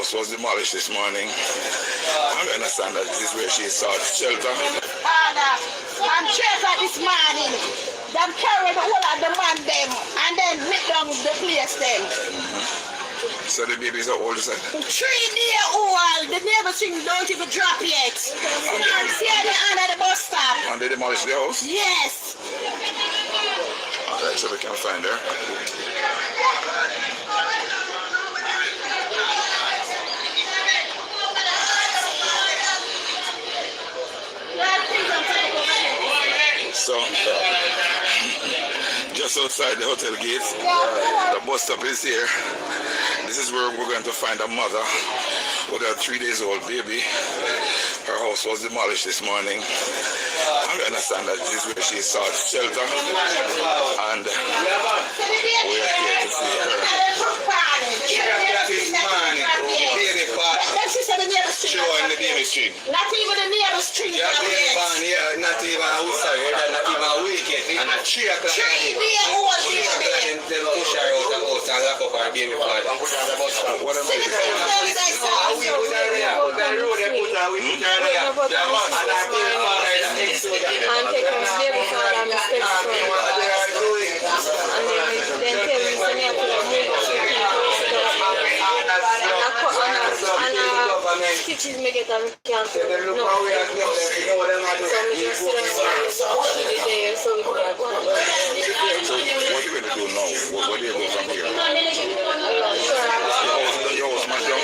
house was demolished this morning. I understand that this is where she sought shelter. And shelter this morning. Them carry the whole of the man them and then lick down the place them. So the babies are old, sir? 3 days old. The neighbors don't even drop yet. You can't see any under the bus stop. And they demolished the house? Yes. Alright, so we can find her. So, just outside the hotel gates, the bus stop is here. This is where we're going to find a mother with a 3 days old baby. Her house was demolished this morning. I understand that this is where she sought shelter, and we're here to see her. In the baby street. Not even the near the street. Not even outside, not even wicked. And a 3 o'clock. 3 days old baby. They push her out and lock up her baby father. What am I doing? We put her there. The road they put her, we put her there. The man and her baby father is an ex-soldier. And take his baby father and his stepson. What they are doing. And then tell him to me to move and stitches me get and can't. So we just sit there so we can go. So what are you going to do now? Where do you go from here? Your house smashed down?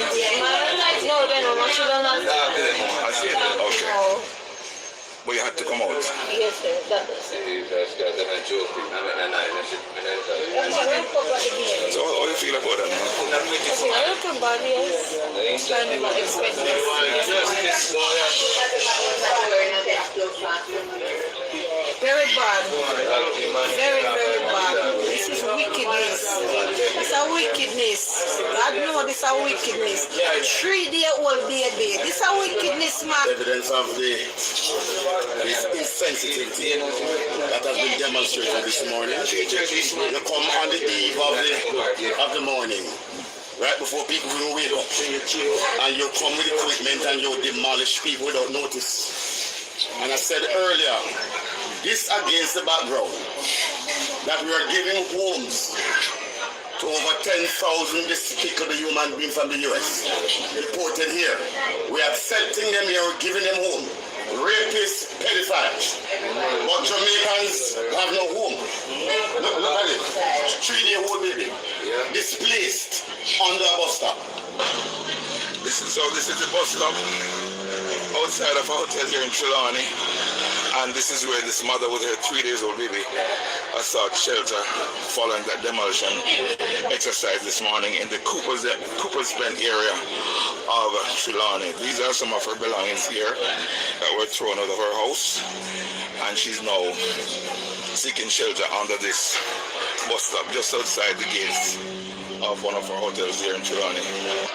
No, they don't want you to know. I see it. Okay. But you had to come out. Yes, sir. That is. So how do you feel about that? I look about yes. Kind of expected. Very bad. Very, very bad. This is wickedness. It's a wickedness. God knows this is a wickedness. 3-day-old baby. This is a wickedness, man. Evidence of this insensitivity that has been demonstrated this morning. You come on the eve of the morning, right before people will wake up, and you come with equipment and you demolish people without notice. And I said earlier, this against the background that we are giving homes to over 10,000 despicable human beings from the US reported here. We are accepting them here, giving them home. Rapists, pedophiles. But Jamaicans have no home. Look at it. 3-day-old baby. Displaced under a bus stop. This is the bus stop outside of a hotel here in Trelawney. And this is where this mother with her 3 days old baby sought shelter following that demolition exercise this morning in the Cooper's Bend area of Trelawney. These are some of her belongings here that were thrown out of her house, and she's now seeking shelter under this bus stop just outside the gates of one of our hotels here in Trelawney.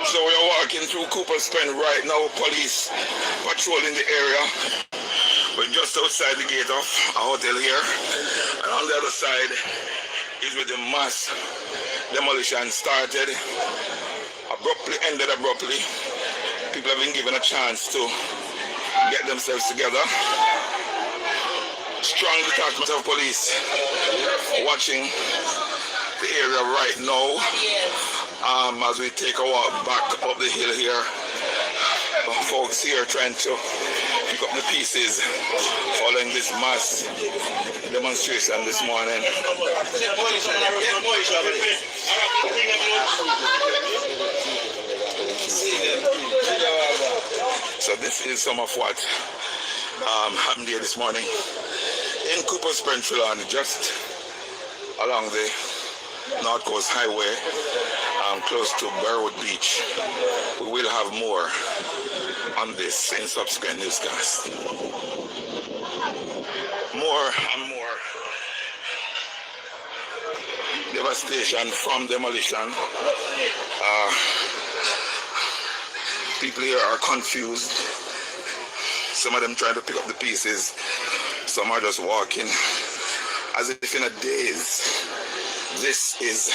So we are walking through Cooper's Bend right now, police patrolling the area. We're just outside the gate of a hotel here, and on the other side is where the mass demolition started, ended abruptly. People have been given a chance to get themselves together. Strong detachment of police watching the area right now as we take a walk back up the hill here. Folks here trying to pick up the pieces following this mass demonstration this morning. So this is some of what happened here this morning in Cooper's Bend, Trelawney, just along the North Coast Highway, close to Burwood Beach. We will have more on this in subsequent newscasts. More and more devastation from demolition. People here are confused. Some of them trying to pick up the pieces. Some are just walking as if in a daze. This is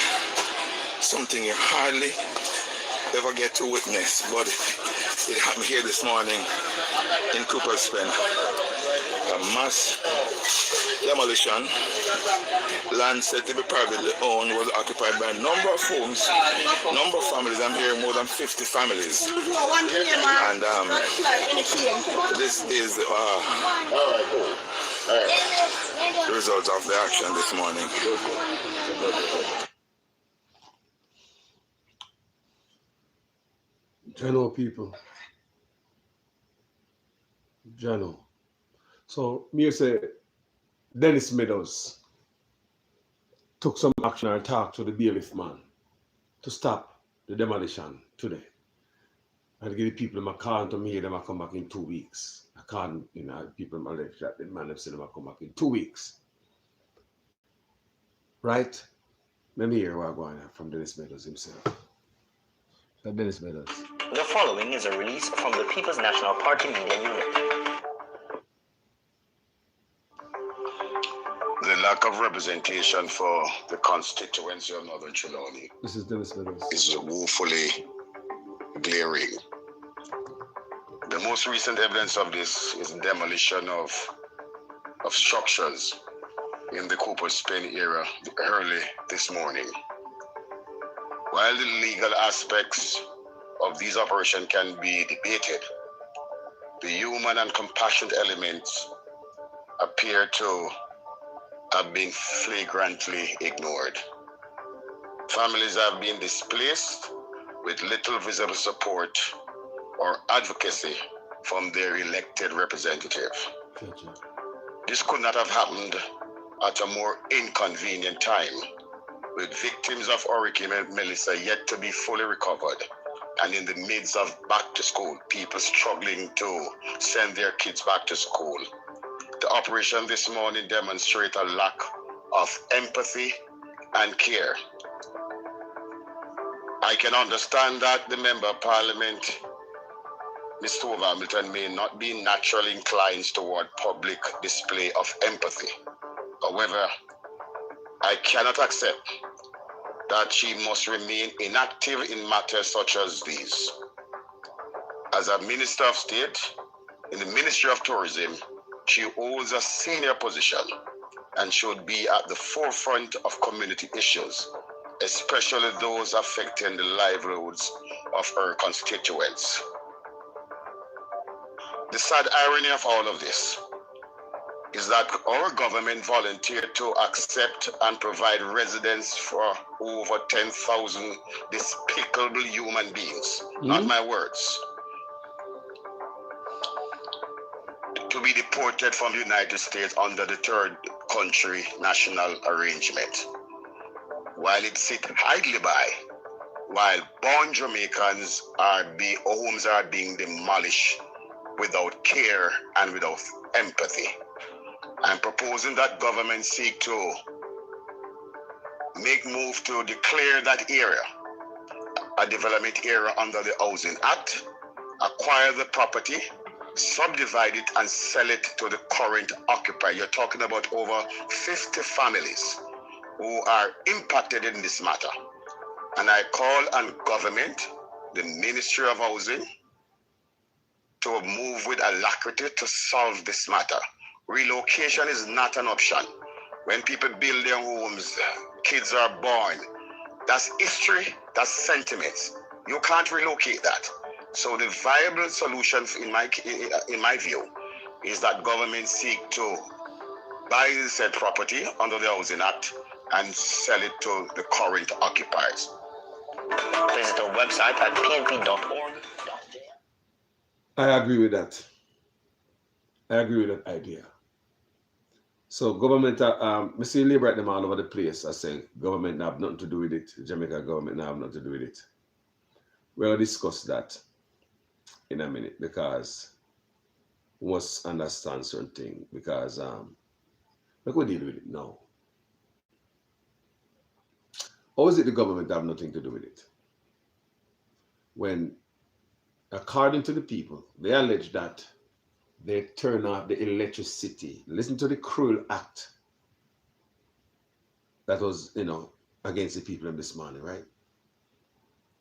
something you hardly ever get to witness, but it happened here this morning in Cooper's Pen. A mass demolition. Land said to be privately owned was occupied by a number of homes, number of families. I'm hearing more than 50 families. And this is the result of the action this morning. Jano people. Jano. So me say Dennis Meadows took some action and talked to the bailiff man to stop the demolition today. And give the people them call to me, them come back in 2 weeks. I can't, people in my life that the man have said them come back in 2 weeks. Right? Let me hear Wagwan from Dennis Meadows himself. Dennis Meadows. The following is a release from the People's National Party Media Unit. The lack of representation for the constituency of Northern Trelawney This is Dennis Meadows. is woefully glaring. The most recent evidence of this is demolition of structures in the Cooper's Pen area early this morning. While the legal aspects of these operations can be debated, the human and compassionate elements appear to have been flagrantly ignored. Families have been displaced with little visible support or advocacy from their elected representative. Gotcha. This could not have happened at a more inconvenient time, with victims of Hurricane Melissa yet to be fully recovered, and in the midst of back to school, people struggling to send their kids back to school. The operation this morning demonstrates a lack of empathy and care. I can understand that the Member of Parliament, Mr. Hove Hamilton, may not be naturally inclined toward public display of empathy. However, I cannot accept that she must remain inactive in matters such as these. As a Minister of State in the Ministry of Tourism, she holds a senior position and should be at the forefront of community issues, especially those affecting the livelihoods of her constituents. The sad irony of all of this is that our government volunteered to accept and provide residence for over 10,000 despicable human beings, not my words, to be deported from the United States under the third country national arrangement. While it sits idly by, while born Jamaicans homes are being demolished without care and without empathy. I'm proposing that government seek to make move to declare that area a development area under the Housing Act, acquire the property, subdivide it and sell it to the current occupier. You're talking about over 50 families who are impacted in this matter. And I call on government, the Ministry of Housing, to move with alacrity to solve this matter. Relocation is not an option. When people build their homes, kids are born. That's history, that's sentiments. You can't relocate that. So the viable solution in my view is that government seek to buy the said property under the Housing Act and sell it to the current occupiers. Visit our website at pnp.org. I agree with that. I agree with that idea. So government, I see labor at them all over the place. I say government have nothing to do with it. Jamaica government have nothing to do with it. We'll discuss that in a minute because we must understand certain things because we could deal with it now. Or is it the government have nothing to do with it? When, according to the people, they allege that they turn off the electricity. Listen to the cruel act that was, against the people of this morning, right?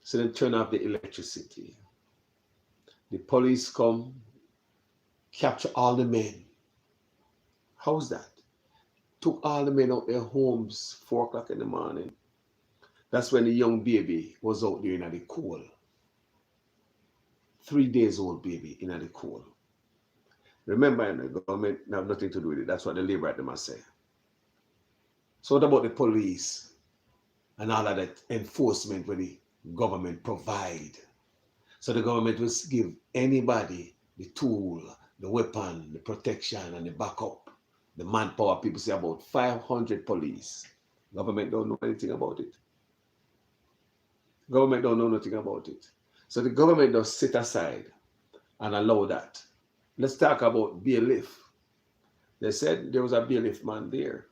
So they turn off the electricity. The police come, capture all the men. How's that? Took all the men out their homes 4 o'clock in the morning. That's when the young baby was out there in the cold. 3 days old baby in the cold. Remember, the government have nothing to do with it. That's what the labor at them must say. So what about the police and all of that enforcement where the government provide? So the government will give anybody the tool, the weapon, the protection, and the backup, the manpower. People say about 500 police. Government don't know anything about it. Government don't know nothing about it. So the government does sit aside and allow that. Let's talk about bailiff. They said there was a bailiff man there.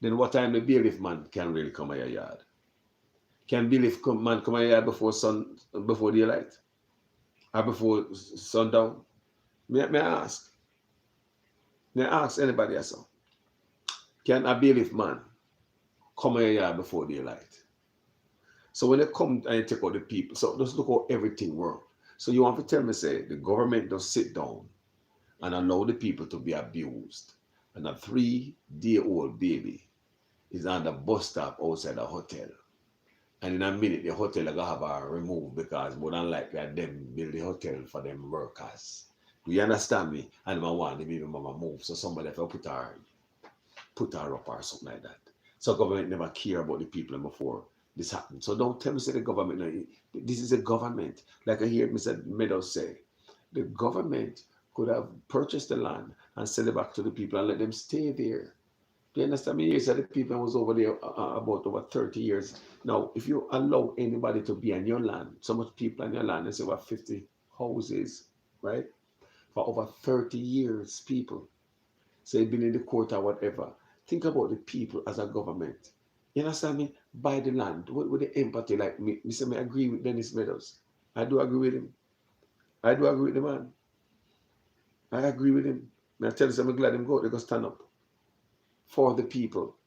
Then what time the bailiff man can really come at your yard? Can bailiff man come at your yard before daylight? Or before sundown? May I ask? May I ask anybody else? Can a bailiff man come at your yard before daylight? So when they come and you take out the people, so just look how everything works. So you want to tell me, say, the government does sit down and allow the people to be abused. And a 3-day-old baby is on the bus stop outside the hotel. And in a minute, the hotel is going to have a remove because more than likely them build the hotel for them workers. You understand me? And I want the baby mama move. So somebody have to put her up or something like that. So government never care about the people before this happened. So don't tell me say the government, no, this is a government. Like I hear Mr. Meadows say, the government could have purchased the land and sell it back to the people and let them stay there. Do you understand me? You said the people was over there about over 30 years. Now, if you allow anybody to be on your land, so much people on your land, there's over 50 houses, right? For over 30 years, people. So they've been in the court or whatever. Think about the people as a government. You understand me? Buy the land with the empathy, like me. I agree with Dennis Meadows. I do agree with him. I do agree with the man. I agree with him. And I tell you, I'm glad him go. They go stand up for the people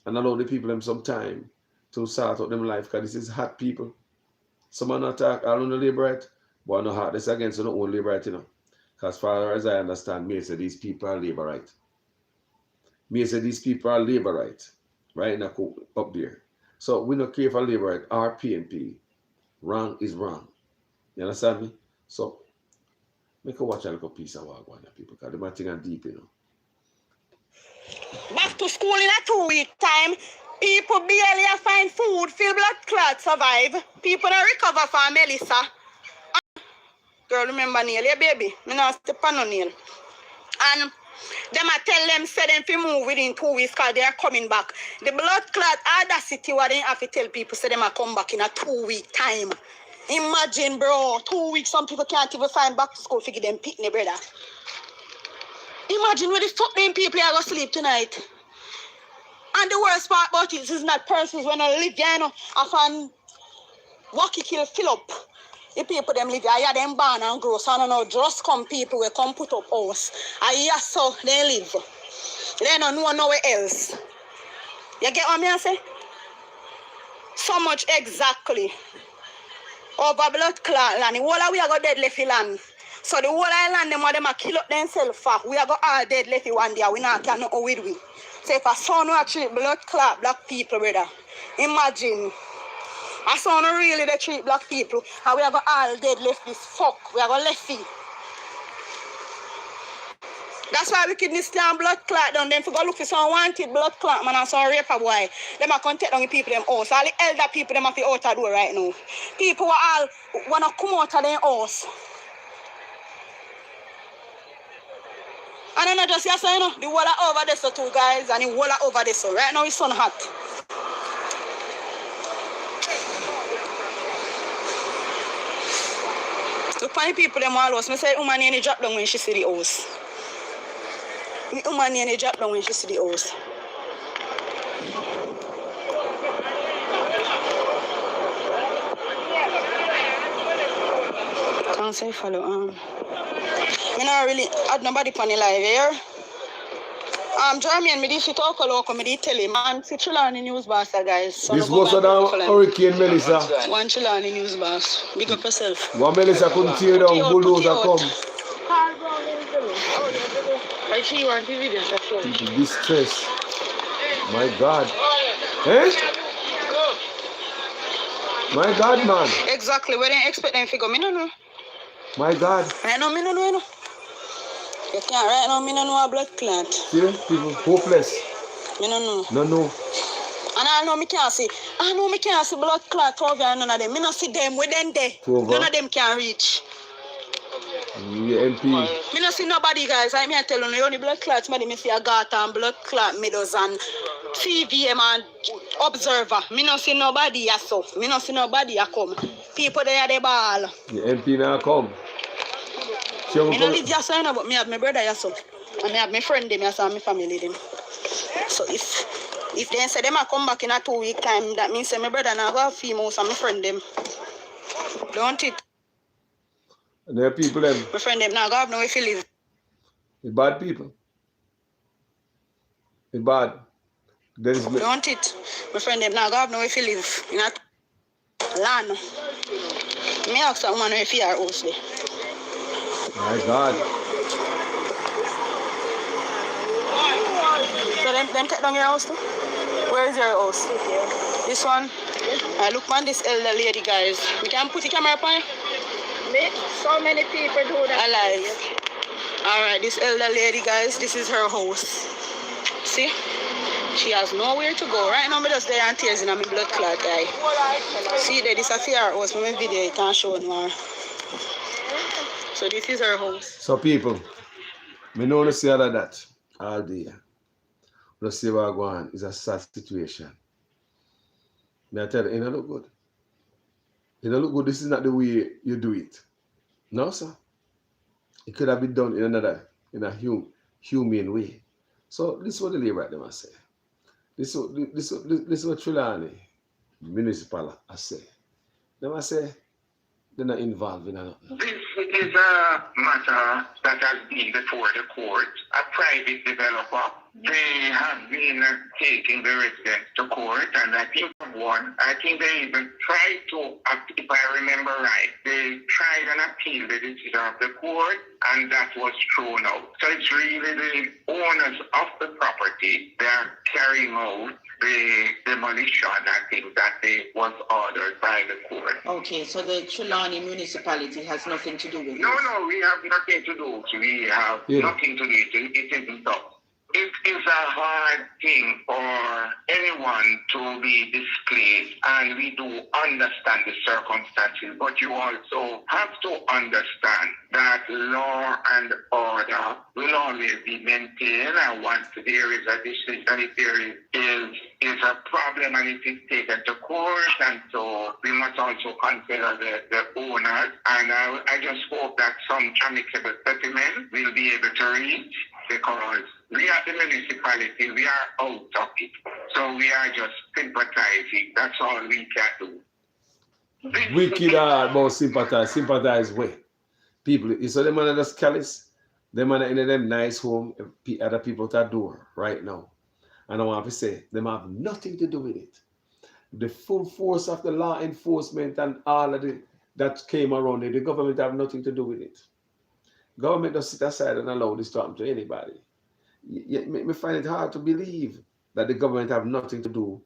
and allow the people them some time to sort out them life. Because this is hot people. Some are not talk. I don't know labor right, but I know hard. This against no own labor right, you know. Because as far as I understand, me say these people are labor right. Me say these people are labor right. Right now, up there. So we don't care for labor right. Our PNP. Wrong is wrong. You understand me? So make a watch a little piece of Wagwan people because they might think I'm deep, you know. Back to school in a 2-week time. People barely find food, feel blood clot, survive. People don't recover from Melissa. Girl, remember nail, yeah, baby. Me not step on no nail. And them I tell them, say them fi move within 2 weeks because they are coming back. The blood clot audacity what they have to tell people, say them I come back in a 2-week time. Imagine, bro, 2 weeks, some people can't even find back to school to give them pickney, brother. Imagine where the fuck them people are going to sleep tonight. And the worst part about it, this is not persons when I live there, you know, often Wacky kill fill up. The people them live here, yeah, them born and grow, so I don't know, just come people will come put up house. And yes, so they live. They don't know nowhere else. You get what I say? So much exactly. Over blood clot land, the whole of we are got dead left land. So the whole island, them a kill up themselves for. We are got all dead left one day, we not can know with we. So if a son will treat blood clot black people, brother, imagine. A son really they treat black people, and we are got all dead left this fuck. We are got left feet. That's why wickedness can blood clot down. Them for go look for some wanted blood clot man and some raper boy. Them a come take down the people them house. All the elder people them have to out the door right now. People who all wanna come out of their house. And then I just say, you know, the water over there so too, guys, and the water over there so. Right now it's sun hot. So funny people them all house. I say woman nearly drop down when she see the house. The woman nearly drop down when she see the house. Can't say follow I not really had nobody on the live here. Jeremy and me did fit talk local, me did tell him, man, see Trelawney news boss, guys. So This no go was back a for them. hurricane, Melissa. One Trelawney news boss. Big up yourself. One Melissa couldn't tear down, bulldozer come. I see you on TV video. People distress. My God. Eh? My God, man. Exactly, where they expect them to go, me no know. My God. Right now, me no know, you know. You can't, right now, me no know a blood clot. See, people, hopeless. Me no know. No, no. And I know me can't see. I know me can't see blood clot over and none of them. Me not see them within there. Over. None of them can reach. Yeah, MP. Me not see nobody, guys. I mean, I tell you, the only blood clots, me see a gata and blood clot meadows and CVM and observer. Me not see nobody a so. Me not see nobody a come. People there they ball. The MP now come. Me not live here so, you know, but me have my brother here so. And me have my friend them here so and my family them. So if they say them a come back in a 2 week time, that means say my brother now go female and my friend them. Don't it? And there are people them. My friend them now go have no way to live. The bad people. The bad. There is Don't it? My friend them now go have no way to live in a land. Me ask that woman if you are house there. My God. So them take down your house too? Where is your house? This one? Look man, this elder lady, guys. We can put the camera up on you? So many people do that. Alive. Alright, this elder lady, guys, this is her house. See? She has nowhere to go. Right now, I'm just there and tears in my blood clot eye. See there, this is her house. My video, you can't show more. So this is her house. So people, me know to see all of that all day. Let's see what Wagwan is a sad situation. Me I tell you, it don't look good. It don't look good. This is not the way you do it. No, sir. It could have been done in a humane way. So this is what the labor them I say. This is what Trelawney municipal I say. Them I say they're not involved in nothing. This is a matter that has been before the court. A private developer, they have been taking the residents to court, and I think they even tried to, if I remember right, they tried and appealed the decision of the court, and that was thrown out. So it's really the owners of the property, they are carrying out the demolition, I think, that they was ordered by the court. Okay, so the Trelawney municipality has nothing to do with it? No, we have nothing to do. We have nothing to do. It isn't so. It is a hard thing for anyone to be displaced, and we do understand the circumstances, but you also have to understand that law and order will always be maintained, and once there is a decision, if there is a problem and it is taken to court, and so we must also consider the owners, and I just hope that some amicable settlement will be able to reach, because we are the municipality, we are out of it. So we are just sympathizing. That's all we can do. Wicked hard about sympathize with people. You saw them on the callous, them on in them nice home, other people at the door right now. And I want to say, them have nothing to do with it. The full force of the law enforcement and all of that came around it, the government have nothing to do with it. Government does sit aside and allow this to happen to anybody. Yet me find it hard to believe that the government have nothing to do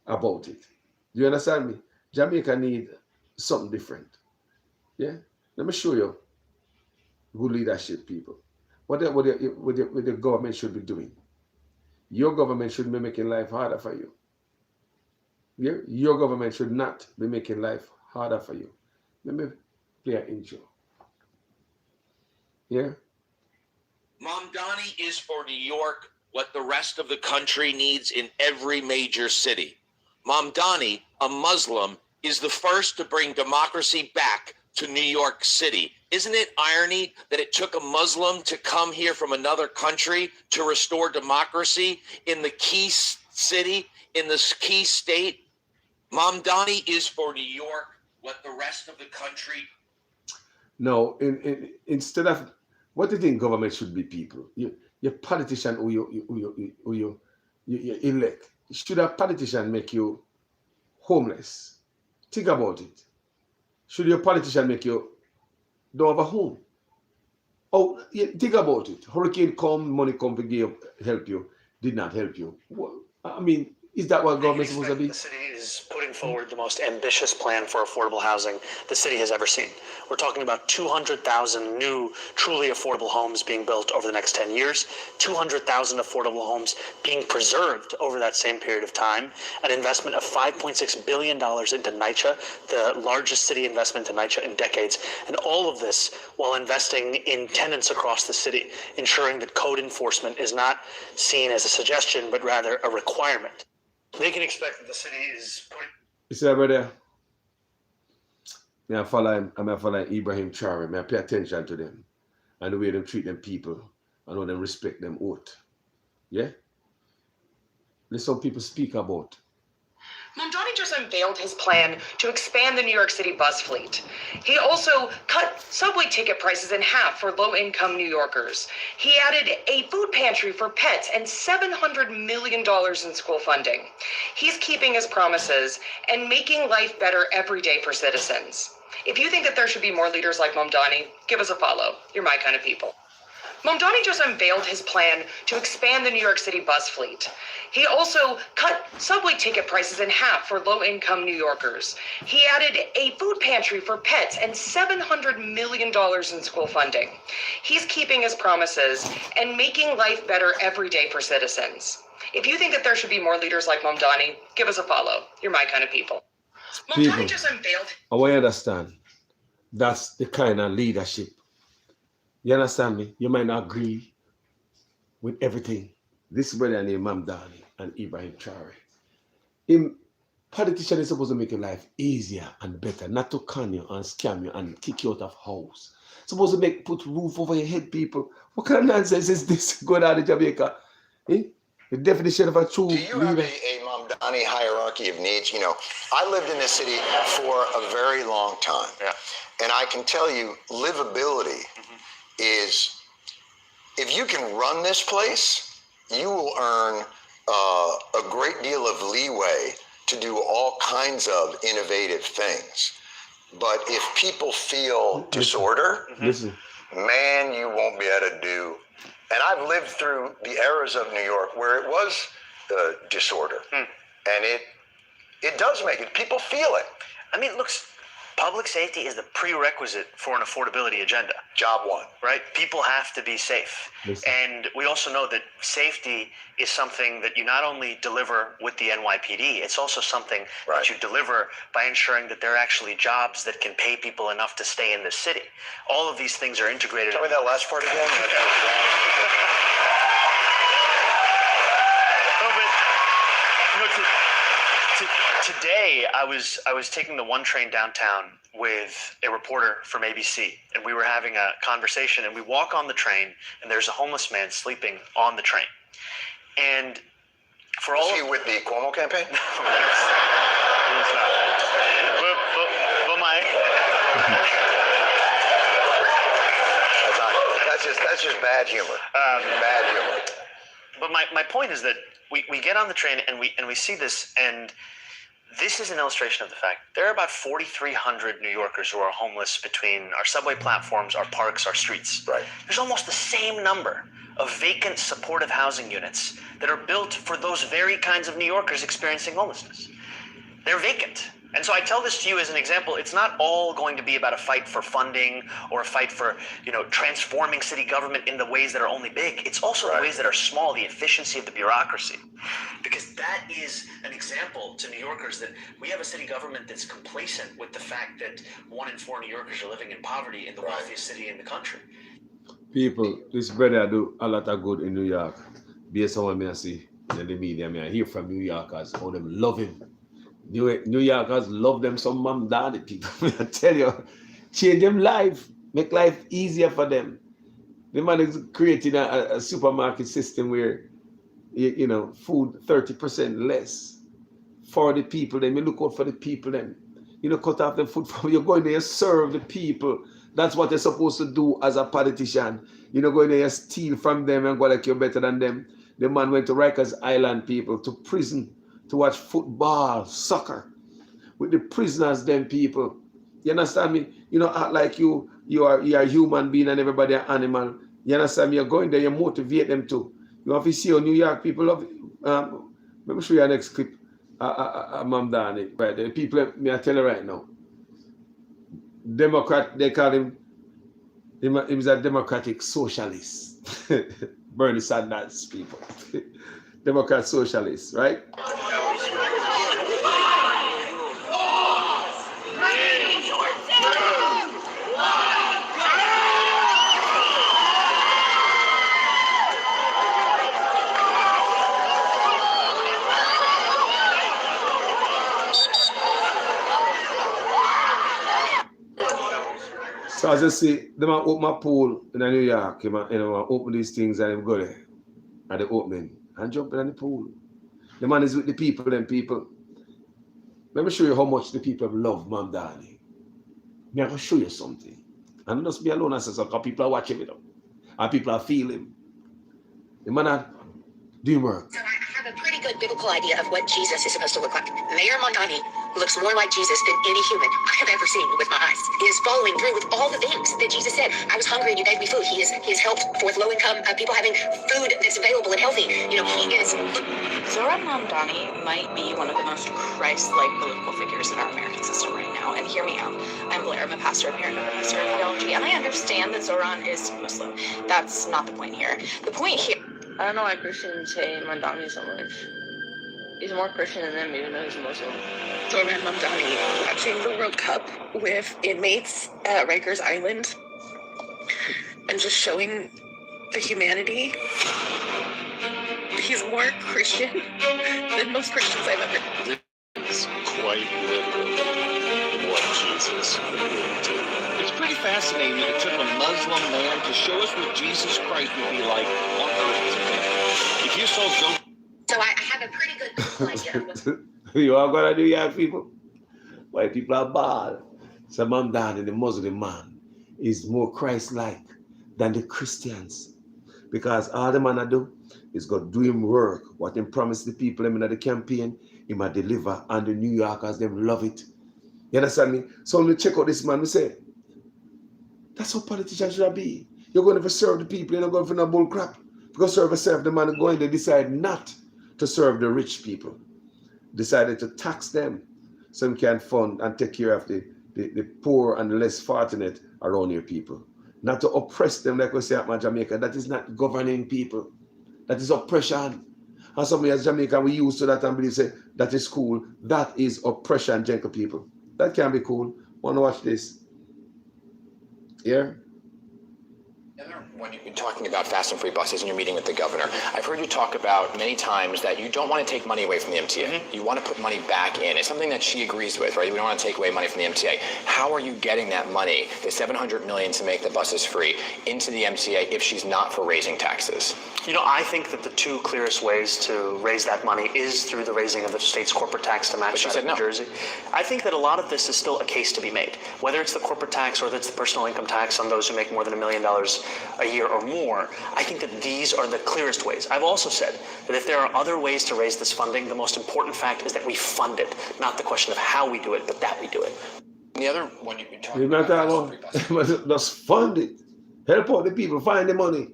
about it. Do you understand me? Jamaica need something different. Yeah? Let me show you good leadership, people. What the government should be doing. Your government should be making life harder for you. Yeah? Your government should not be making life harder for you. Let me play an intro. Yeah? Mom Donnie is for New York what the rest of the country needs in every major city. Mom Donnie, a Muslim, is the first to bring democracy back to New York City. Isn't it irony that it took a Muslim to come here from another country to restore democracy in the key city, in this key state? Mom Donnie is for New York what the rest of the country... No, instead of... What do you think government should be, people? your politician who you elect. Should a politician make you homeless? Think about it. Should your politician make you don't have a home? Oh, yeah, think about it. Hurricane come, money come to give, help you, did not help you. Well, I mean, is that what government is supposed to be? The city is putting forward the most ambitious plan for affordable housing the city has ever seen. We're talking about 200,000 new, truly affordable homes being built over the next 10 years, 200,000 affordable homes being preserved over that same period of time, an investment of $5.6 billion into NYCHA, the largest city investment in NYCHA in decades, and all of this while investing in tenants across the city, ensuring that code enforcement is not seen as a suggestion, but rather a requirement. They can expect that the city is putting... You see that, brother? I follow Ibrahim Traore. I pay attention to them and the way they treat them people and how they respect them oath. Yeah? There's some people speak about. Mamdani just unveiled his plan to expand the New York City bus fleet. He also cut subway ticket prices in half for low-income New Yorkers. He added a food pantry for pets and $700 million in school funding. He's keeping his promises and making life better every day for citizens. If you think that there should be more leaders like Mamdani, give us a follow. You're my kind of people. Mamdani just unveiled his plan to expand the New York City bus fleet. He also cut subway ticket prices in half for low-income New Yorkers. He added a food pantry for pets and $700 million in school funding. He's keeping his promises and making life better every day for citizens. If you think that there should be more leaders like Mamdani, give us a follow. You're my kind of people. Mamdani just unveiled... I want you to understand, that's the kind of leadership. You understand me? You might not agree with everything. This brother named Mamdani and Ibrahim Traore. Politician is supposed to make your life easier and better, not to con you and scam you and kick you out of house. Supposed to put roof over your head, people. What kind of nonsense is this going on in Jamaica? Eh? The definition of a true leader. Do you have a Mamdani hierarchy of needs? You know, I lived in this city for a very long time. Yeah. And I can tell you, livability is, if you can run this place, you will earn a great deal of leeway to do all kinds of innovative things. But if people feel disorder, man, you won't be able to do. And I've lived through the eras of New York where it was disorder. And it does make it, people feel it. I mean, look, public safety is the prerequisite for an affordability agenda. Job one. Right? People have to be safe. And we also know that safety is something that you not only deliver with the NYPD, it's also something that you deliver by ensuring that there are actually jobs that can pay people enough to stay in the city. All of these things are integrated. Tell me that last part again. Today, I was taking the one train downtown with a reporter from ABC, and we were having a conversation, and we walk on the train, and there's a homeless man sleeping on the train. And for all... Is he with the Cuomo campaign? No, he's not. But my... That's just bad humor. Bad humor. But my point is that we get on the train and we see this, and this is an illustration of the fact there are about 4,300 New Yorkers who are homeless between our subway platforms, our parks, our streets. Right. There's almost the same number of vacant supportive housing units that are built for those very kinds of New Yorkers experiencing homelessness. They're vacant. And so I tell this to you as an example. It's not all going to be about a fight for funding or a fight for, transforming city government in the ways that are only big. It's also the ways that are small, the efficiency of the bureaucracy. Because that is an example to New Yorkers that we have a city government that's complacent with the fact that 1 in 4 New Yorkers are living in poverty in the wealthiest city in the country. People, this brother do a lot of good in New York. Based on what I see in the media, I hear from New Yorkers how them love him. New Yorkers love them some Mamdani people. I tell you, change them life, make life easier for them. The man is creating a supermarket system where, food 30% less for the people. Then you look out for the people. Then cut off the food from you're going there, serve the people. That's what you're supposed to do as a politician. You know, go in there and steal from them and go like you're better than them. The man went to Rikers Island, people, to prison to watch football, soccer with the prisoners, them people. You understand me? You know, act like you are a human being and everybody an animal. You understand me? You're going there, you motivate them too. You have to see how New York people love it. Let me show you our next clip. Mom Danny, right? The people, me I tell you right now. Democrat, they call him, he was a democratic socialist. Bernie Sanders people. Democrat socialist, right? So as I say, they might open my pool in New York, you know, open these things and go there at the opening and jump in the pool. The man is with the people, them people. Let me show you how much the people love Mom Danny. Me I can show you something. And not be alone as because people are watching it. And people are feeling. The man are doing work. So I have a pretty good biblical idea of what Jesus is supposed to look like. Mayor Mondani looks more like Jesus than any human I have ever seen with my eyes. He is following through with all the things that Jesus said. I was hungry and you gave me food. He has helped with low-income people having food that's available and healthy. You know, he is... Zoran Mamdani might be one of the most Christ-like political figures in our American system right now. And hear me out. I'm Blair. I'm a pastor, a parent of a pastor in theology. And I understand that Zoran is Muslim. That's not the point here. The point here... I don't know why Christians hate Mamdani so much. He's more Christian than them, even though he's Muslim. Zoran Mamdani watching the World Cup with inmates at Rikers Island and just showing the humanity. He's more Christian than most Christians I've ever. It's quite literally what Jesus would do. It's pretty fascinating that it took a Muslim man to show us what Jesus Christ would be like on earth today. If you saw So I have a pretty good idea. You are gonna do your people. White people are bad. So Mom Danny, the Muslim man, is more Christ-like than the Christians. Because all the man I do is go do him work. What him promise the people in the campaign, he might deliver, and the New Yorkers, them love it. You understand me? So when we check out this man, we say, that's how politicians should be. You're going to serve the people, you're not going for no bull crap. Because serve the man going, they decide not to serve the rich people. Decided to tax them so they can fund and take care of the poor and the less fortunate around your people. Not to oppress them like we say at Jamaica. That is not governing people. That is oppression. And some as Jamaica, we used to that and believe say that is cool. That is oppression, gentle people. That can be cool. Want to watch this? Yeah? When you've been talking about fast and free buses and you're meeting with the governor, I've heard you talk about many times that you don't want to take money away from the MTA. You want to put money back in. It's something that she agrees with, right? We don't want to take away money from the MTA. How are you getting that money, the $700 million to make the buses free, into the MTA if she's not for raising taxes? You know, I think that the two clearest ways to raise that money is through the raising of the state's corporate tax to match that of New Jersey. I think that a lot of this is still a case to be made. Whether it's the corporate tax or whether it's the personal income tax on those who make more than $1 million a year or more, I think that these are the clearest ways. I've also said that if there are other ways to raise this funding, the most important fact is that we fund it, not the question of how we do it, but that we do it. And the other one you've been talking about. Just fund it. Help out the people, find the money.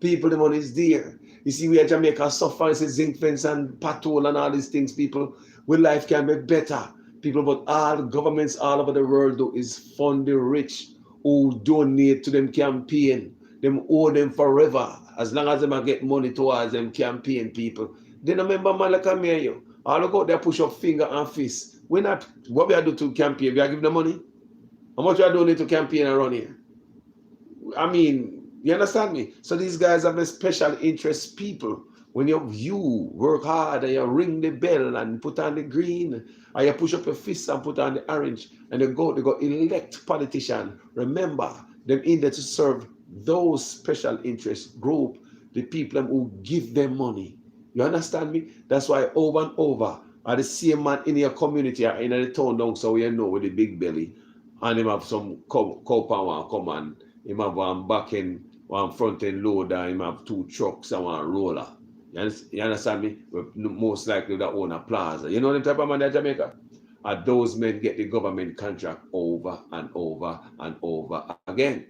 People, the money is there. You see, we at Jamaica suffer, it's a zinc fence and patrol and all these things, people. Where life can be better. People, but all the governments all over the world do is fund the rich who donate to them campaign. Them owe them forever. As long as them get money towards them campaign people. They don't remember man like me and you. All look out there push up finger and fist. We not, what we are do to campaign? We are give them money? How much we are doing to campaign around here? I mean, you understand me? So these guys are special interest people. When you work hard and you ring the bell and put on the green, and you push up your fist and put on the orange, and they go elect politician. Remember, them in there to serve those special interest group, the people who give them money. You understand me? That's why over and over, are the same man in your community or in the town down so you know with the big belly, and him have some compound come and him have one back end, one front end loader, him have 2 trucks and 1 roller. You understand me? Most likely that own a plaza. You know the type of man in Jamaica? And those men get the government contract over and over and over again.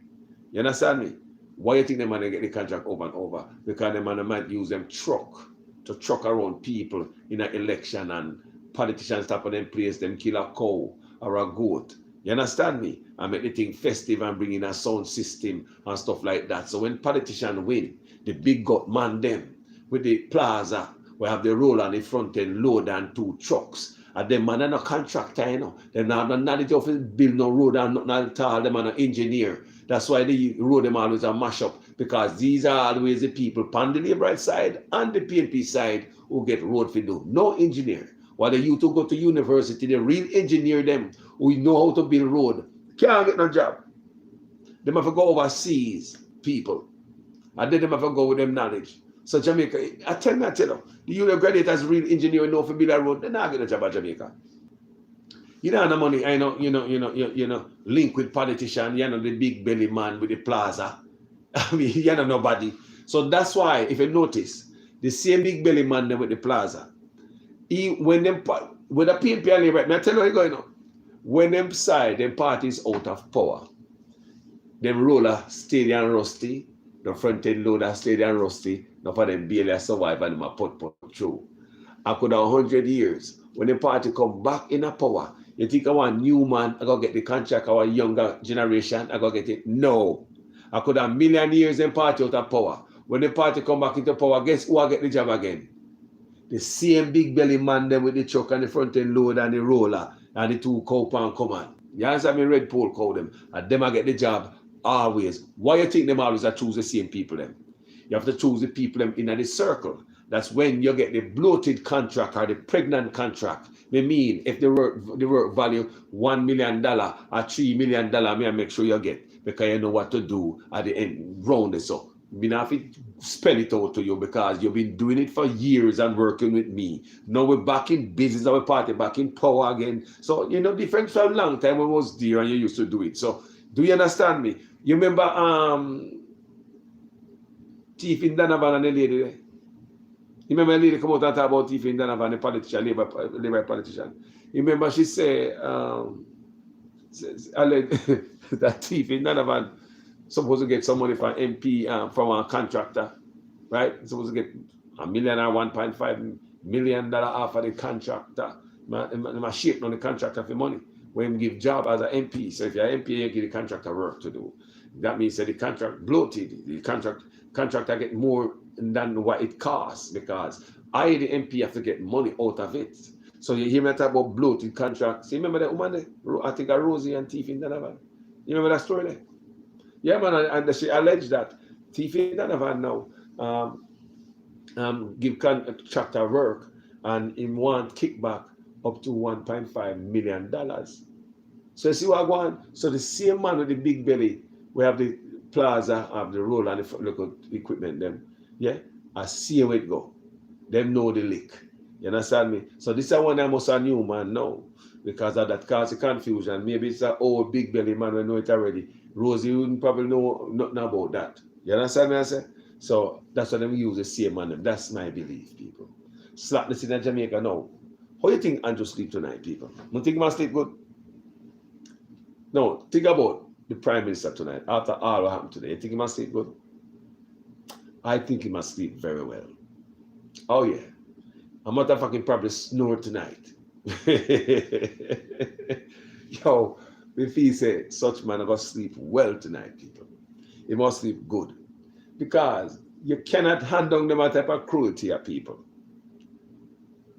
You understand me? Why you think the man get the contract over and over? Because the man might use them to truck around people in an election, and politicians tap on them place, them kill a cow or a goat. You understand me? And make the thing festive and bring in a sound system and stuff like that. So when politicians win, the big gut man them with the plaza, we have the roller on the front end load and 2 trucks. And them man are no contractor, you know. They're not knowledge of build no road and nothing at all. Them are no engineer. That's why the road them always a mash up, because these are always the people on the Labour side and the PNP side who get road for do. No engineer. While the youth who go to university, the real engineer them who know how to build road can't get no job. Them have to go overseas, people. And then them have to go with them knowledge. So Jamaica, I tell you, the youth graduate as real engineer know for build a road, they're not get a job at Jamaica. You don't have the money, I know, you know, link with politician, you know, the big belly man with the plaza. I mean, you know nobody. So that's why, if you notice, the same big belly man there with the plaza, when the PNP and Labour, I tell you what's going on. When them side, them parties out of power, them roller steady and rusty, the front end loader steady and rusty, now for them barely survive and them put through. I could have 100 years, when the party come back in a power, you think I want new man, I go get the contract, our younger generation, I go get it? No. I could have 1,000,000 years in party out of power. When the party come back into power, guess who I get the job again? The same big belly man them with the truck and the front end load and the roller and the 2 cow pan come on. You understand me? Red pole cow them. And them I get the job always. Why you think them always choose the same people them? You have to choose the people them in the circle. That's when you get the bloated contract or the pregnant contract. I mean, if the work value $1 million or $3 million, I make sure you get, because you know what to do at the end, round it up. I have to spell it out to you, because you've been doing it for years and working with me. Now we're back in business, our party back in power again. So, you know, different from a long time when I was there and you used to do it. So, do you understand me? You remember Tiffin Donovan and the lady there? You remember a lady come out and talk about Tiffin Donovan, the politician, Labour politician? You remember she said that Tiffin Donovan supposed to get some money from MP from a contractor, right? Supposed to get $1 million or $1.5 million off of the contractor. My shape on the contractor for money. When you give job as an MP, so if you're an MP, you give the contractor work to do. That means that the contract bloated. The contractor get more than what it costs, because I, the MP, have to get money out of it. So you hear me talk about bloated contracts. You remember that woman there? I think Rosie and Tiffin Donovan. You remember that story there? Yeah, man, and she alleged that Tiffin Donovan now give contractor work and him want kickback up to $1.5 million. So you see what I want? So the same man with the big belly, we have the plaza, have the roll and the local equipment them. Yeah, I see how it go. Them know the lick. You understand me? So this is one that must a new man now, because of that cause confusion. Maybe it's an old big belly man, we know it already. Rosie wouldn't probably know nothing about that. You understand me I say? So that's why them use the same man. That's my belief, people. Slackness in Jamaica now. How do you think Andrew sleep tonight, people? You think he must sleep good? No, think about the Prime Minister tonight. After all what happened today, you think he must sleep good? I think he must sleep very well. Oh yeah. A motherfucking probably snore tonight. Yo, if he say such man are gonna sleep well tonight, people. He must sleep good. Because you cannot hand down them type of cruelty at people.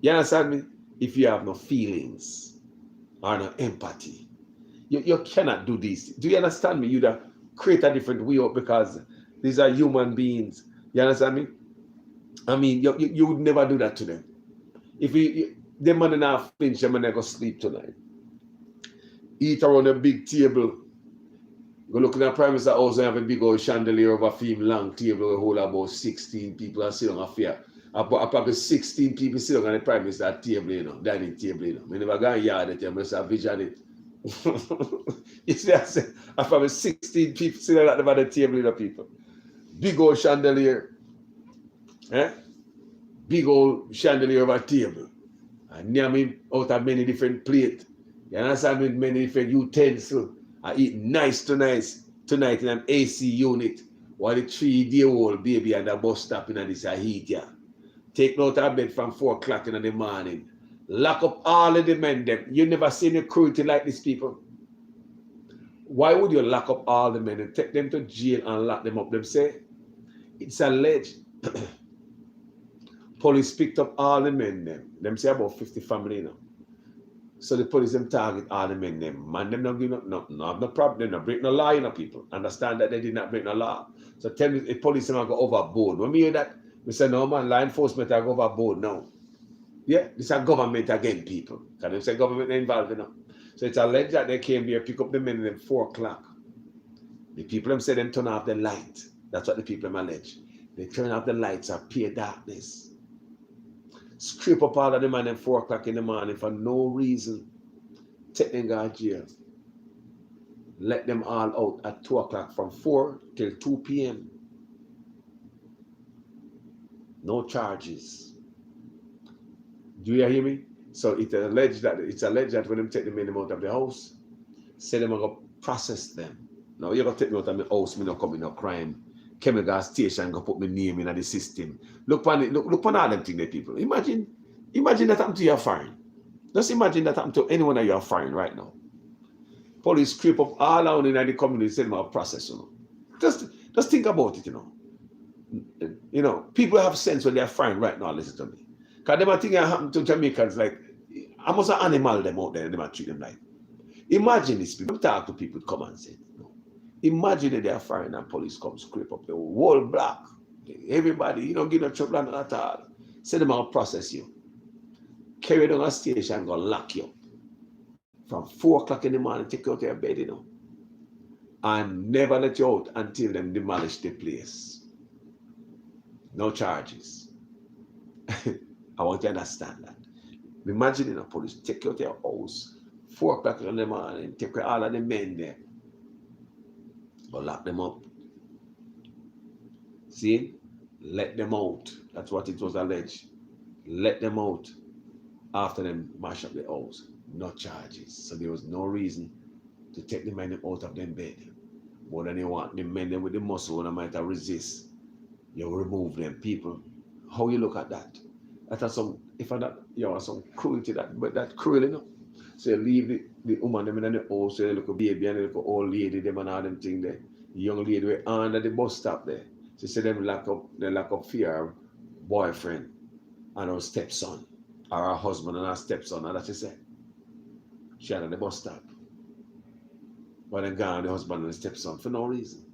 You understand me? If you have no feelings or no empathy, you cannot do this. Do you understand me? You'd create a different way up, because these are human beings. You understand me? I mean, you would never do that to them. If them man enough flinch, them man go sleep tonight. Eat around a big table. Go look in the Prime Minister house and have a big old chandelier of a film long table with hold about 16 people and sit on a fair. Probably 16 people sit on the Prime Minister table, you know, dining table, you know. I never got a yard at them, I just vision it. You see, I probably 16 people sitting at the table, you know, people. Big old chandelier. Eh? Big old chandelier over a table. And near me out of many different plates. You understand me? Many different utensils. I eat nice tonight in an AC unit. While the 3-day-old baby and the bus stop in this heat, yeah. Take out of bed from 4 o'clock in the morning. Lock up all of the men them. You never seen a cruelty like these people. Why would you lock up all the men and take them to jail and lock them up? Them say, it's alleged. Police picked up all the men them. Them say about 50 family now. So the police them target all the men them. Man them not give no problem. They not break no law, you know, people. Understand that they did not break no law. So tell me the police them go overboard. When we hear that, we say no man, law enforcement are go overboard now. Yeah, this is government again, people. Because they say government involved enough. So it's alleged that they came here, pick up the men at 4 o'clock. The people them say them turn off the light. That's what the people them allege. They turn off the lights and pure darkness. Scrape up all of the men at 4 o'clock in the morning for no reason. Take them to jail. Let them all out at 2 o'clock from 4 till 2 p.m. No charges. Do you hear me? So it's alleged that when them take the men out of the house, say them going to process them. Now you're going to take me out of my house, me not commit no crime. Chemical station go put my name in the system. Look on it, look on all them things, people. Imagine that happened to your foreign. Just imagine that happened to anyone that you are foreign right now. Police creep up all around in the community, say them a process, you know. Just think about it, you know. You know, people have sense when they are foreign right now, listen to me. Because them things that happen to Jamaicans, like, I must have animal them out there and them treat them like. Imagine this, people talk to people with common sense. No. Imagine that they are foreign and police come scrape up the whole block. Everybody, you don't give no trouble at all. Say them out process you. Carry down a station and go lock you up. From 4 o'clock in the morning, take you out of your bed, you know. And never let you out until them demolish the place. No charges. I want you to understand that. Imagine the police take you out of your house, 4 o'clock in the morning, take all of the men there, go lock them up. See? Let them out. That's what it was alleged. Let them out after them mash up the house. No charges. So there was no reason to take the men out of them bed. More than you want the men with the muscle and might resist. You remove them, people. How you look at that? That's some, if I not, you know, some cruelty but that cruel, you know. So you leave the woman them in the house, so you look a baby and you look a old lady, them and all them thing there. The young lady were under the bus stop there. She said them lock up fear boyfriend and her stepson, or her husband and her stepson, and that she said. She had at the bus stop. But then gone the husband and the stepson for no reason.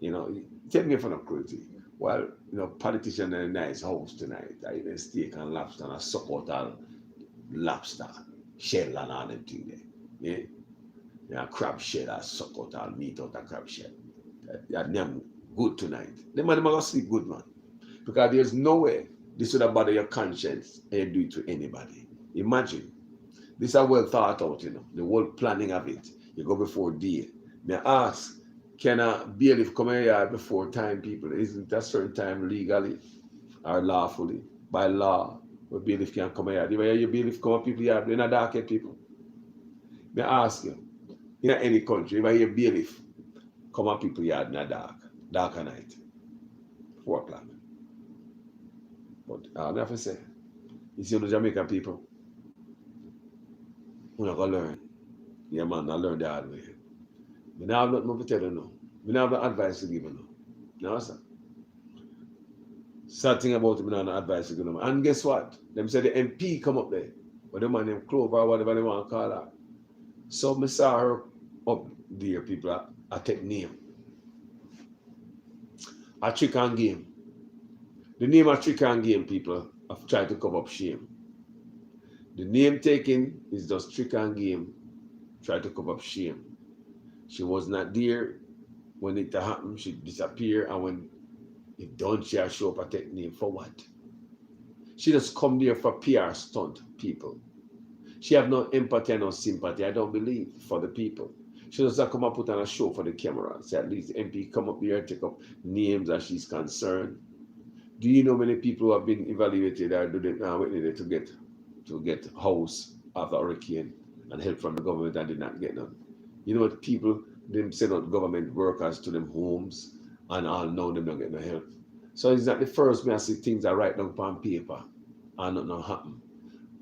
You know, tell me for no cruelty. Well, you know, politician in a nice house tonight. I eat a steak and lobster and I suck out all lobster, shell and all them things there. Yeah? Yeah, crab shell, I suck out all meat out of crab shell. That them good tonight. Them man gonna sleep good, man. Because there's no way this would have bothered your conscience and you do it to anybody. Imagine. This is well thought out, you know. The whole planning of it. You go before day. May I ask, can a bailiff come here before time, people? Isn't a certain time legally or lawfully? By law, a bailiff can come here. The way your bailiff come up people here, they're not dark people. May I ask you, in any country, if I hear bailiff come up people here in the dark at night, 4 o'clock. But I have to say, you see the Jamaican people, we're not going to learn. Yeah, man, I learned the hard way. But now I'm not more to tell you now. We don't have no advice to give you now. No, sir. Sad thing about it, we don't have no advice to give them. And guess what? Them say the MP come up there. But the man named Clover or whatever they want to call her. So I saw her up there, people, I take name. A trick and game. The name of trick and game, people, have tried to cover up shame. The name taken is just trick and game. Try to cover up shame. She was not there when it happened. She disappeared, and when it done, she show up and take name for what? She just come there for PR stunt, people. She have no empathy and no sympathy, I don't believe, for the people. She doesn't come and put on a show for the camera. Say at least the MP come up here, take up names as she's concerned. Do you know many people who have been evaluated or do they now to get house after hurricane and help from the government and did not get none? You know what people them send out government workers to them homes and all now them don't get no help. So it's not the first me I see things I write down on paper and nothing happen.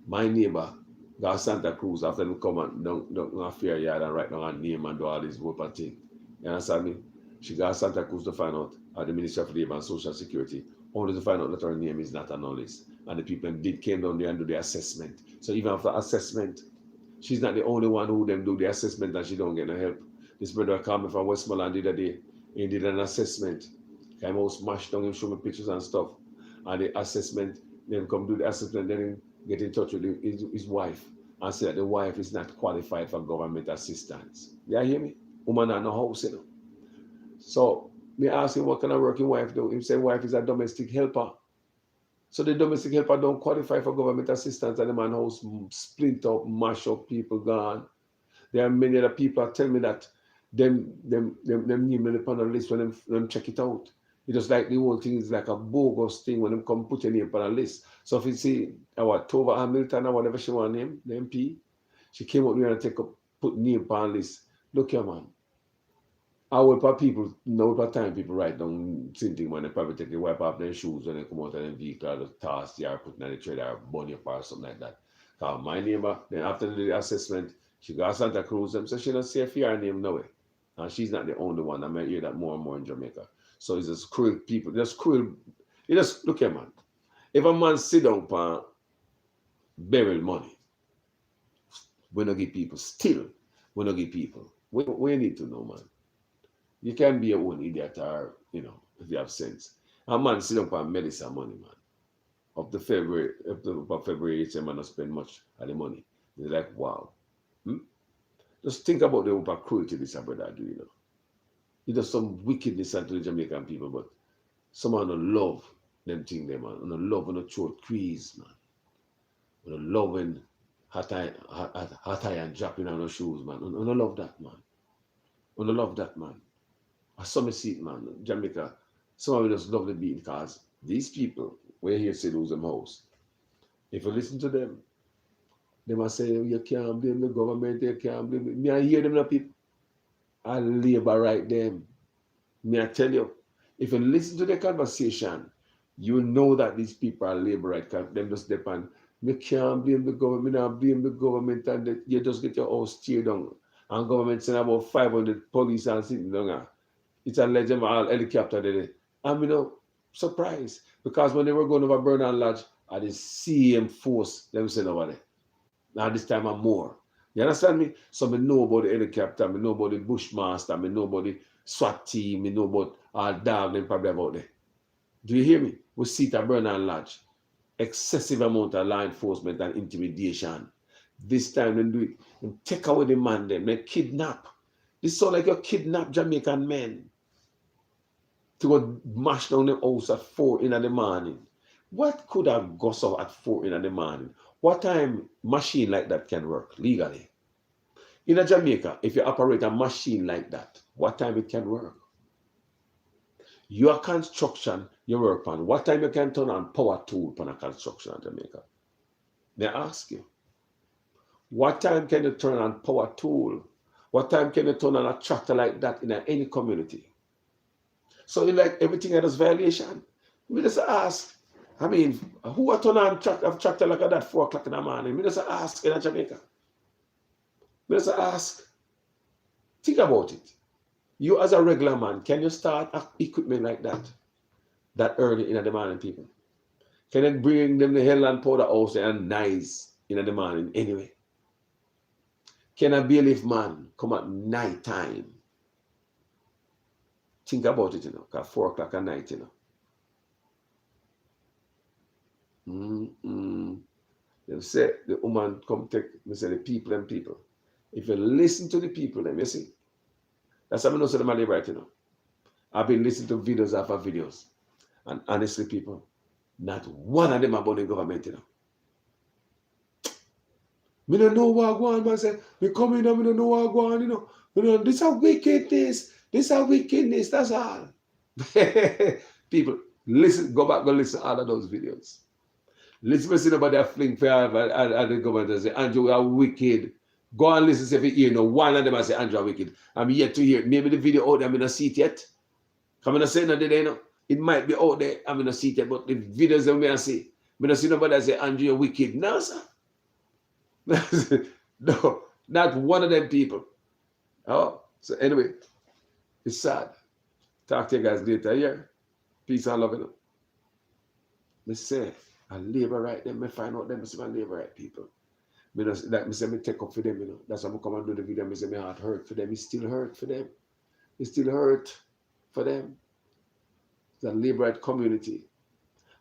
My neighbor got Santa Cruz after them come and down a fair yard and write down her name and do all this whoop and thing. You understand me? She got Santa Cruz to find out at the Ministry of Labor and Social Security, only to find out that her name is not on the list. And the people came down there and do the assessment. So even after assessment, she's not the only one who them do the assessment and she don't get no help. This brother came from Westmoreland the other day. He did an assessment. Came out smashed down and show me pictures and stuff. And the assessment, then come do the assessment, then get in touch with his wife and say that the wife is not qualified for government assistance. You hear me? Woman in no house, you know. So me ask him what kind of working wife do. He say wife is a domestic helper. So the domestic helper don't qualify for government assistance and the man house split up, mash up, people gone. There are many other people that tell me that them name on the list when them check it out. It's just like the whole thing is like a bogus thing when them come put your name on a list. So if you see our Tova Hamilton or whatever she want to name, the MP, she came out here and put name on a list. Look here, man. I will for people, no for time people write down same thing when they probably take the wipe off their shoes when they come out of their vehicle or the task they are putting on the trailer or bunny up or something like that. My neighbor, then after the assessment, she got Santa Cruz, so she don't say her name no way. And she's not the only one. I might hear that more and more in Jamaica. So it's just cruel people. Just cruel. You just look at man. If a man sit down for burial money, we don't give people. Still, we don't give people. We need to know, man. You can be your own idiot or, you know, if you have sense. A man sit down for medicine money, man. Up to February, it's a man not spend much of the money. They're like, wow. Just think about the over cruelty this brother do, you know. It does some wickedness unto the Jamaican people, but someone don't love them thing there, man. And love and throat crease, man. And loving hot iron dropping on the shoes, man. And I love that, man. And I love that, man. I saw me see it, man. Jamaica, some of us just love the beat because these people, we're here to lose them house. If you listen to them, they must say, you can't blame the government, you can't blame me. I hear them, the people. I labor right them. May I tell you, if you listen to the conversation, you know that these people are labor right because them just depend. You can't blame the government, I blame the government, and you just get your house teared down. And government send about 500 police and sitting down there. It's a legend all helicopter there. I'm surprised because when they were going over Bernard Lodge, I did same force them send over there. Now this time I'm more. You understand me? So I know about the helicopter, I know about the Bushmaster, I know about the SWAT team, I know about all dog them probably about there. Do you hear me? We see it at Bernard Lodge. Excessive amount of law enforcement and intimidation. This time they do it. They take away the man them, they kidnap. This sound like you kidnap Jamaican men to go mash down the house at 4 in the morning. What could have gone so at 4 in the morning? What time machine like that can work legally? In Jamaica, if you operate a machine like that, what time it can work? Your construction, you work on, what time you can turn on power tool on a construction in Jamaica? They ask you. What time can you turn on power tool? What time can you turn on a tractor like that in any community? So it's like everything has violation. We just ask. I mean, who are turn on tractor like that 4 o'clock in the morning? We just ask in Jamaica. We just ask. Think about it. You as a regular man, can you start equipment like that? That early in the morning, people? Can you bring them the hell and powder house and nice in the morning anyway? Can a bailiff man come at night time? Think about it, you know, at 4 o'clock at night, you know. They say the woman come take, they say the people and people. If you listen to the people, then you see. That's how I know so them are right, you know. I've been listening to videos after videos. And honestly, people, not one of them about the government, you know. Me don't know Wagwan, man say, me come in and me don't know Wagwan, you know. You know, this is wickedness. This is wickedness. That's all. People, listen, go back, go listen to all of those videos. Listen to somebody that fling for and the government and say, Andrew, you are wicked. Go and listen to if you hear no one of them and say, Andrew, are wicked. I'm yet to hear. Maybe the video out there, I'm not see it yet. I'm not saying that today, no. It might be out there, I'm not see it yet, but the videos that I see, I'm not see nobody that say, Andrew, you're wicked. No, sir. No, not one of them people. Oh, so anyway, it's sad. Talk to you guys later. Yeah. Peace and love. You know. Me say, I labor right them. Me find out them. Me say, I labor right people. Me just, like me say, me take up for them. You know. That's why I come and do the video. Me say, my heart hurt for them. It still hurt for them. It still hurt for them. It's a labor right community.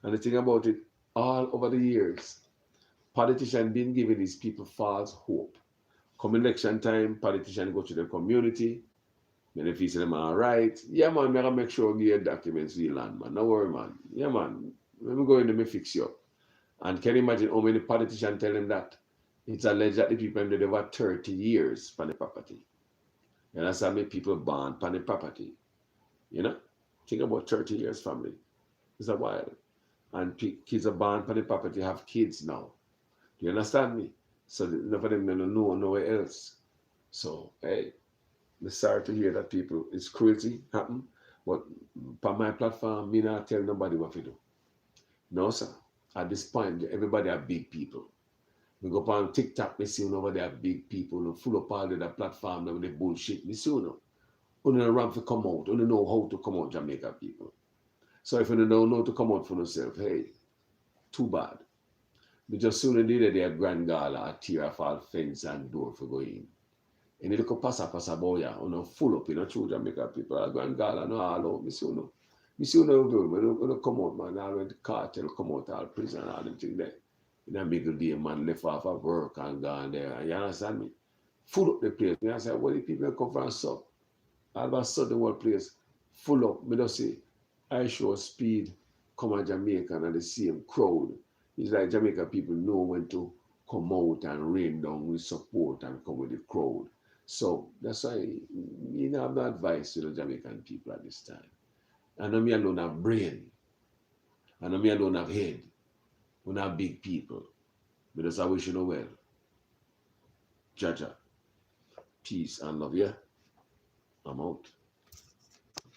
And the thing about it, all over the years, politicians been giving these people false hope. Come election time, politicians go to the community. Then if you say them all right, yeah man, I gotta make sure you get documents for the land, man. No worry, man. Yeah man, let me go in there, me fix you up. And can you imagine how many politicians tell them that? It's alleged that the people have lived over 30 years on the property. And that's how many people born on the property. You know? Think about 30 years family. It's a while. And kids are born on the property, have kids now. Do you understand me? So none of them don't know nowhere else. So, hey, I'm sorry to hear that people, it's cruelty happen, but on my platform, me not tell nobody what to do. No, sir. At this point, everybody are big people. We go on TikTok, we see over there big people, full of all of that platform with the bullshit. We see you know run to come out, you know how to come out, Jamaica people. So if you don't know to come out for yourself, hey, too bad. We just sooner did a grand gala, a tear off all fence and door for going. And you look passa boya, full up, true Jamaica people. A grand gala, no all out, miss you know, we come out, man, all when the cartel come out, all prison, all them thing there. In a middle day, man left off of work and gone there. You understand me? Full up the place. I say, well, the people come from sub. All of a sudden, the whole place full up. Me just say, I show speed, come on Jamaica and the same crowd. It's like Jamaica people know when to come out and rain down with support and come with the crowd. So that's why I have no advice to the Jamaican people at this time. I know me alone have brain. I know me alone have head. We not big people. But that's how we should know well. Jaja. Peace and love, yeah? I'm out.